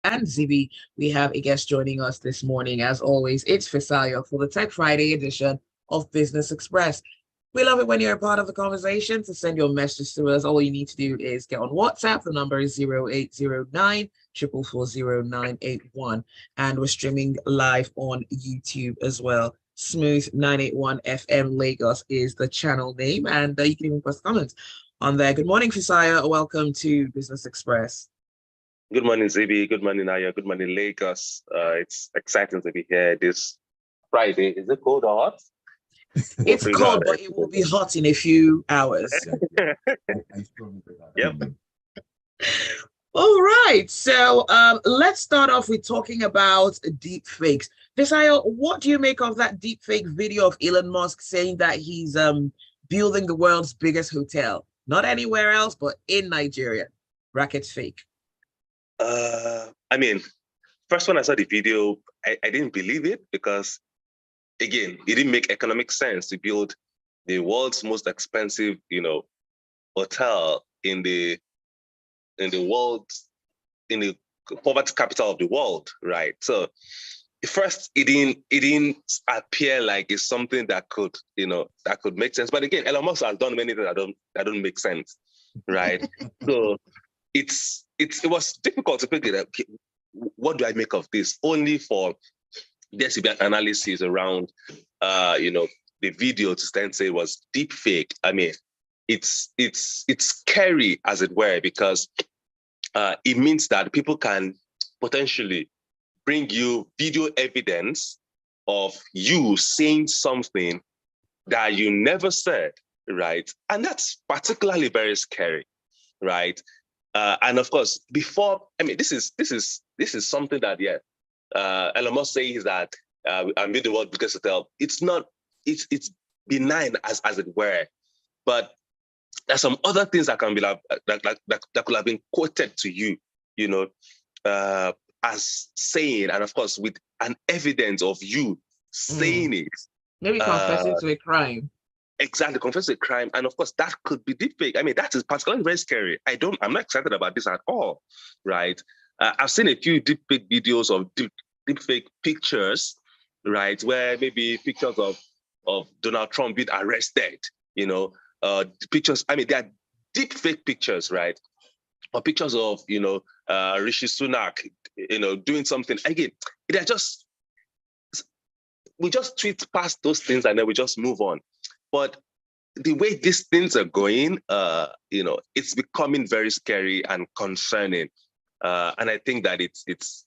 and Zibby. We have a guest joining us this morning. As always, it's Fisayo for the Tech Friday edition of Business Express. We love it when you're a part of the conversation. To send your message to us, all you need to do is get on WhatsApp. The number is 0809 4440981. And we're streaming live on YouTube as well. Smooth 981 FM Lagos is the channel name. And you can even post comments on there. Good morning, Fisayo. Welcome to Business Express. Good morning, Zibby. Good morning, Aya. Good morning, Lagos. It's exciting to be here this Friday. Is it cold or hot? It's cold, but it will be hot in a few hours. Yep. All right. So let's start off with talking about deep fakes. Fisayo, what do you make of that deep fake video of Elon Musk saying that he's building the world's biggest hotel? Not anywhere else, but in Nigeria. Brackets fake. I mean, first when I saw the video, I didn't believe it because, again, it didn't make economic sense to build the world's most expensive, hotel in the poverty capital of the world, right? So first, it didn't appear like it's something that could make sense. But again, Elon Musk has done many things that don't make sense, right? So it was difficult to figure out, okay, what do I make of this? Only for there to be an analysis around, the video to then say it was deep fake. I mean, it's scary, as it were, because it means that people can potentially bring you video evidence of you saying something that you never said, right? And that's particularly very scary, right? And of course, this is something that, Elon Musk says that I'm building the world's biggest hotel. It's it's benign as it were, but there's some other things that can be that could have been quoted to you, as saying, and of course with an evidence of you saying it. Maybe confessing to a crime. Exactly, confess a crime, and of course that could be deepfake. I mean, that is particularly very scary. I'm not excited about this at all, right? I've seen a few deepfake videos of deepfake pictures, right, where maybe pictures of Donald Trump being arrested, pictures. I mean, they are deepfake pictures, right, or pictures of Rishi Sunak, doing something. Again, we just tweet past those things and then we just move on. But the way these things are going, it's becoming very scary and concerning. And I think that it's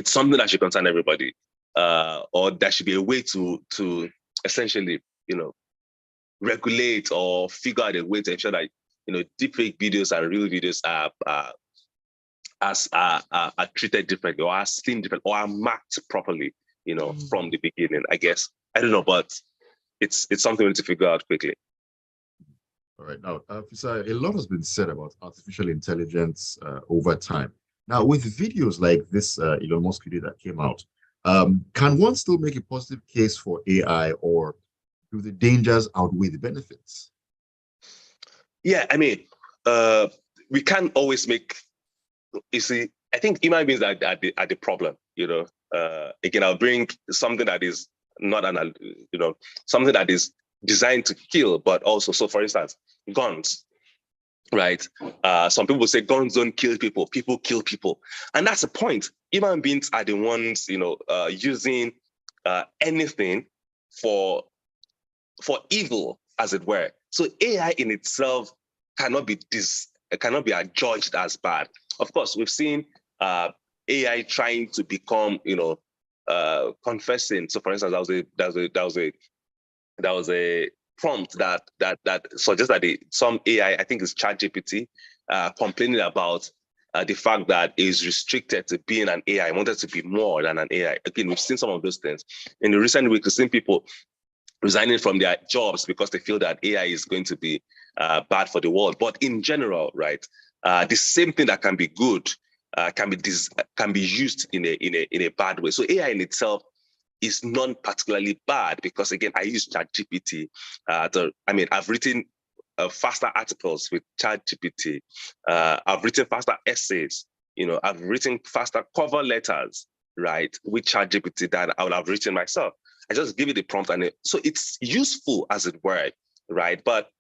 something that should concern everybody, or there should be a way to essentially, regulate or figure out a way to ensure that deepfake videos and real videos are treated differently, or are seen differently, or are marked properly, from the beginning. I guess I don't know, but it's something we need to figure out quickly. All right. Now, Fisayo, a lot has been said about artificial intelligence over time. Now, with videos like this Elon Musk video that came out, can one still make a positive case for AI, or do the dangers outweigh the benefits? Yeah, I mean, we can't always make. You see, I think human beings are the problem. Again, I'll bring something that is not something that is designed to kill, but also, so for instance, guns, right? Some people say guns don't kill people, people kill people. And that's the point. Human beings are the ones, using anything for evil, as it were. So AI in itself cannot be adjudged as bad. Of course, we've seen AI trying to become, confessing. So, for instance, there was a prompt that suggests that some AI, I think it's ChatGPT, complaining about the fact that it is restricted to being an AI. It wanted to be more than an AI. Again, we've seen some of those things. In the recent weeks, we've seen people resigning from their jobs because they feel that AI is going to be bad for the world. But in general, right, the same thing that can be good can be used in a bad way. So AI in itself is not particularly bad because, again, I use ChatGPT. I've written faster articles with ChatGPT. I've written faster essays I've written faster cover letters, right, with ChatGPT than I would have written myself. I just give it the prompt, and so it's useful, as it were, right? But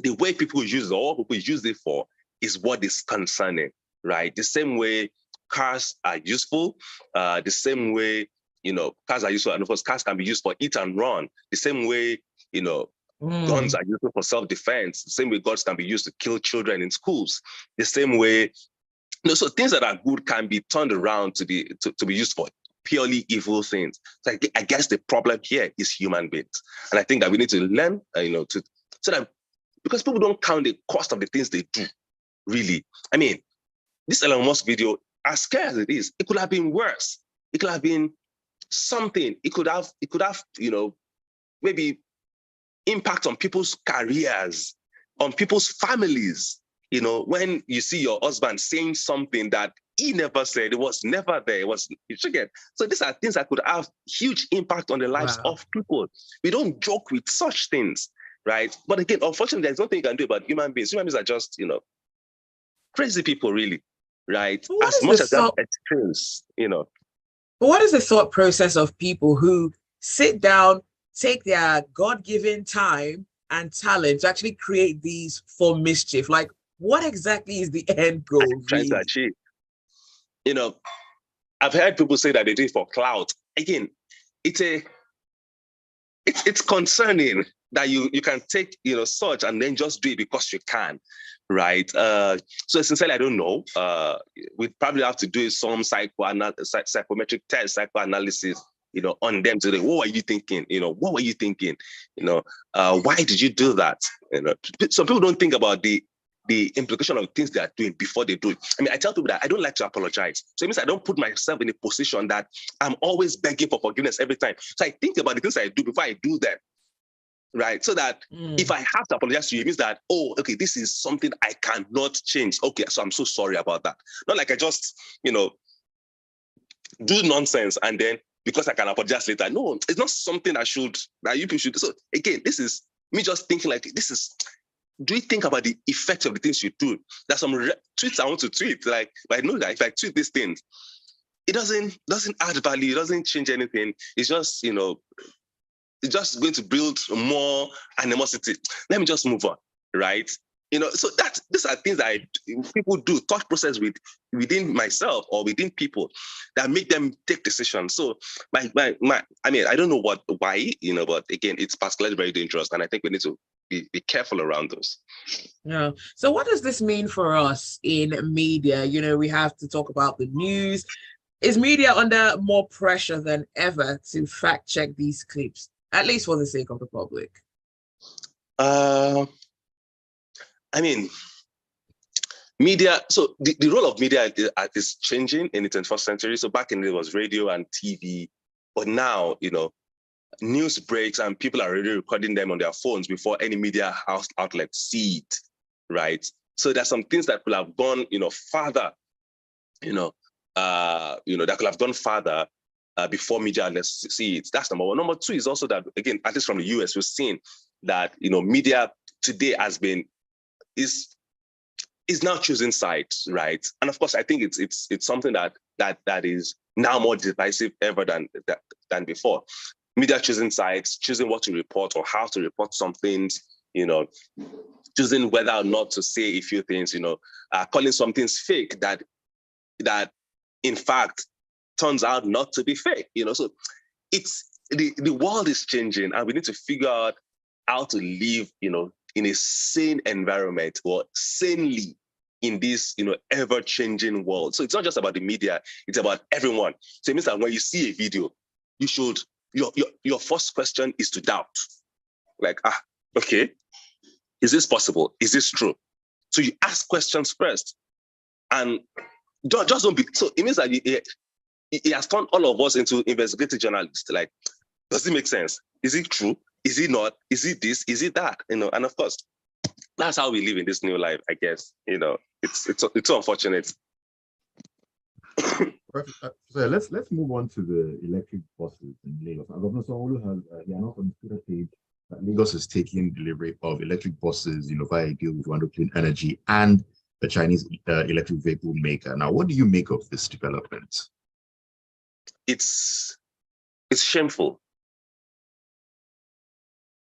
the way people use it, or what people use it for, is what is concerning, right? The same way cars are useful, the same way, cars are useful, and of course, cars can be used for hit and run. The same way, guns are useful for self-defense. The same way guns can be used to kill children in schools. The same way, so things that are good can be turned around to be used for purely evil things. So I guess the problem here is human beings, and I think that we need to learn, so that, because people don't count the cost of the things they do. Really, I mean, this Elon Musk video, as scary as it is, it could have been worse. It could have been something. It could have, maybe impact on people's careers, on people's families. When you see your husband saying something that he never said, it was never there. You should get. So these are things that could have huge impact on the lives of people. We don't joke with such things, right? But again, unfortunately, there's nothing you can do about human beings. Human beings are just, crazy people, really, right? As much as that extremes, But what is the thought process of people who sit down, take their God-given time and talent to actually create these for mischief? Like, what exactly is the end goal? Trying to achieve. I've heard people say that they do it for clout. Again, it's concerning that you can take such and then just do it because you can, right? So essentially, I don't know. We'd probably have to do some psychometric test, psychoanalysis, on them today. What were you thinking? What were you thinking? Why did you do that? Some people don't think about the implication of things they are doing before they do it. I mean, I tell people that I don't like to apologize. So it means I don't put myself in a position that I'm always begging for forgiveness every time. So I think about the things I do before I do them, right? So that if I have to apologize to you, it means that, oh, okay, this is something I cannot change. Okay, so I'm so sorry about that. Not like I just, do nonsense and then because I can apologize later. No, it's not something that you people should. So again, this is me just thinking like, do you think about the effect of the things you do? There's some tweets I want to tweet, but I know that if I tweet these things, it doesn't add value, it doesn't change anything. It's just, it's just going to build more animosity. Let me just move on, right? So these are things that people do, thought process within myself or within people that make them take decisions. So I mean, I don't know why, but again, it's particularly very dangerous, and I think we need to be careful around those. Yeah. So what does this mean for us in media? We have to talk about the news. Is media under more pressure than ever to fact check these clips, at least for the sake of the public? I mean, media, so the role of media is changing in the 21st century. So back in the day, it was radio and TV, but now, news breaks and people are already recording them on their phones before any media outlet see it, right? So there's some things that could have gone, farther, that could have gone farther before media outlets see it. That's number one. Number two is also that, again, at least from the US, we've seen that, media today is now choosing sides, right? And of course, I think it's something that is now more divisive ever than before. Media choosing sides, choosing what to report or how to report some things, choosing whether or not to say a few things, calling some things fake that in fact turns out not to be fake, So it's the world is changing, and we need to figure out how to live, in a sane environment or sanely in this, ever-changing world. So it's not just about the media, it's about everyone. So it means that when you see a video, you should, your first question is to doubt. Like, okay, is this possible? Is this true? So you ask questions first. And just don't be, so it means that it has turned all of us into investigative journalists. Like, does it make sense? Is it true? Is it not? Is it this? Is it that? And of course, that's how we live in this new life, I guess. It's unfortunate. Perfect. So let's move on to the electric buses in Lagos. Governor Sanwo-Olu has announced on his Twitter page that Lagos is taking delivery of electric buses, via a deal with Rwanda Clean Energy, and a Chinese electric vehicle maker. Now, what do you make of this development? It's shameful.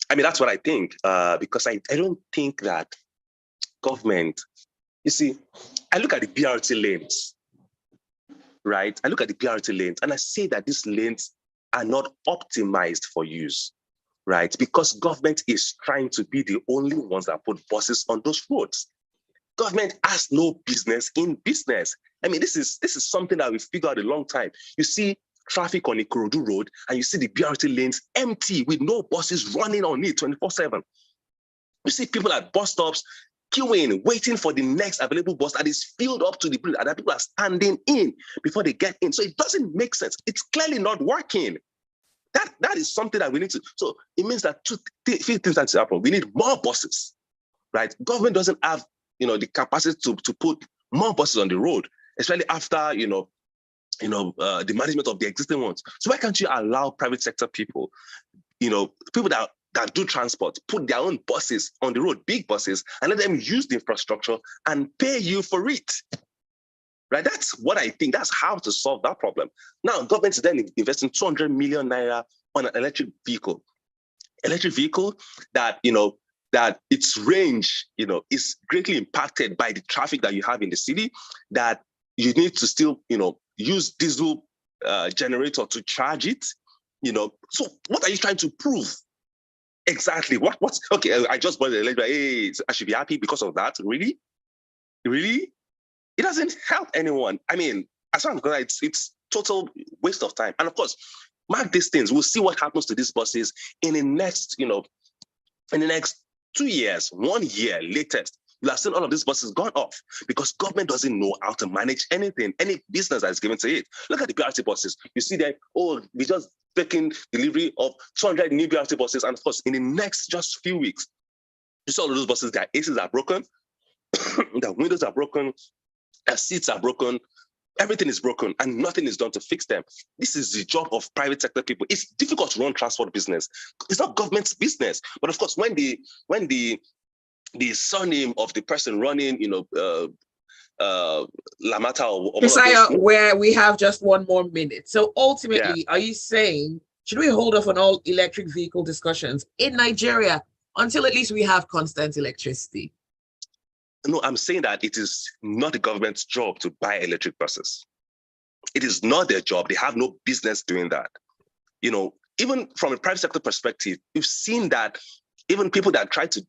I mean, that's what I think, because I don't think that government, you see, I look at the BRT lanes, right? I look at the BRT lanes and I say that these lanes are not optimized for use, right? Because government is trying to be the only ones that put buses on those roads. Government has no business in business. I mean, this is something that we've figured out a long time. You see traffic on Ikorodu Road and you see the BRT lanes empty with no buses running on it 24/7. You see people at bus stops queuing, waiting for the next available bus that is filled up to the brim and that people are standing in before they get in. So it doesn't make sense. It's clearly not working. That is something that we need to. So it means that few things have to happen. We need more buses, right? Government doesn't have the capacity to put more buses on the road, especially after the management of the existing ones. So why can't you allow private sector people, people that do transport, put their own buses on the road, big buses, and let them use the infrastructure and pay you for it? Right? That's what I think. That's how to solve that problem. Now, government is then investing 200 million naira on an electric vehicle. Electric vehicle that, that its range, is greatly impacted by the traffic that you have in the city, that you need to still, use diesel generator to charge it, So what are you trying to prove? Exactly. What's okay? I just bought the electric. Hey, I should be happy because of that. Really? It doesn't help anyone. I mean, as far as I'm concerned, it's total waste of time. And of course, mark these things. We'll see what happens to these buses in the next, in the next 2 years, 1 year latest. You'll have seen all of these buses gone off because government doesn't know how to manage anything, any business that is given to it. Look at the BRT buses. You see that, we just taking delivery of 200 new BRT buses. And of course, in the next just few weeks, you saw all of those buses, their ACs are broken, their windows are broken, their seats are broken, everything is broken and nothing is done to fix them. This is the job of private sector people. It's difficult to run transport business. It's not government's business. But of course, when the surname of the person running, Lamata or Fisayo, where we have just 1 more minute. So ultimately, Are you saying, should we hold off on all electric vehicle discussions in Nigeria until at least we have constant electricity? No, I'm saying that it is not the government's job to buy electric buses. It is not their job. They have no business doing that. Even from a private sector perspective, we've seen that even people that try to,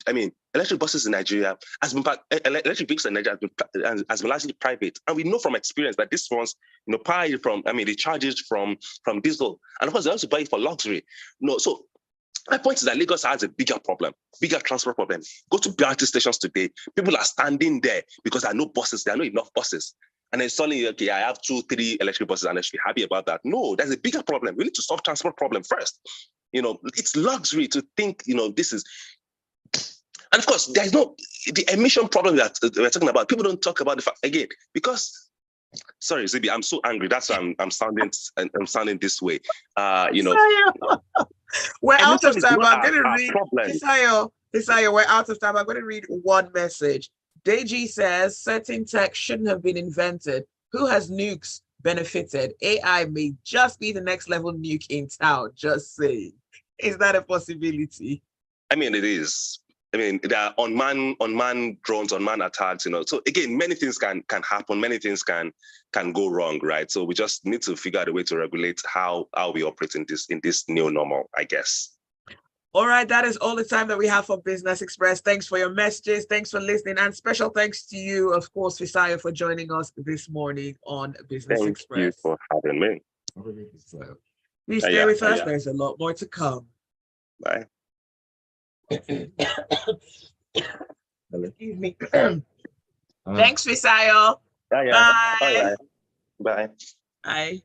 electric buses in Nigeria electric vehicles in Nigeria has been largely private. And we know from experience that this ones, buy from, the charges from diesel. And of course, they also buy it for luxury. So my point is that Lagos has a bigger transport problem. Go to BRT stations today. People are standing there because there are no buses. There are not enough buses. And then suddenly, okay, I have 2, 3 electric buses and I should be happy about that. No, there's a bigger problem. We need to solve transport problem first. It's luxury to think, this is. And of course, there's the emission problem that we're talking about. People don't talk about the fact, again, because, sorry, Zibby, I'm so angry. That's why I'm sounding this way. We're out of time. I'm going to read Fisayo, we're out of time. I'm going to read one message. Deji says certain tech shouldn't have been invented. Who has nukes benefited? AI may just be the next level nuke in town. Just saying. Is that a possibility? It is. There are unmanned drones, unmanned attacks, So again, many things can happen, many things can go wrong, right? So we just need to figure out a way to regulate how we operate in this new normal, I guess. All right, that is all the time that we have for Business Express. Thanks for your messages. Thanks for listening. And special thanks to you, of course, Fisayo, for joining us this morning on Business Express. Thank you for having me. Please stay with us. There's a lot more to come. Bye. Excuse me. Thanks, Fisayo. Bye. Bye. Bye. Bye.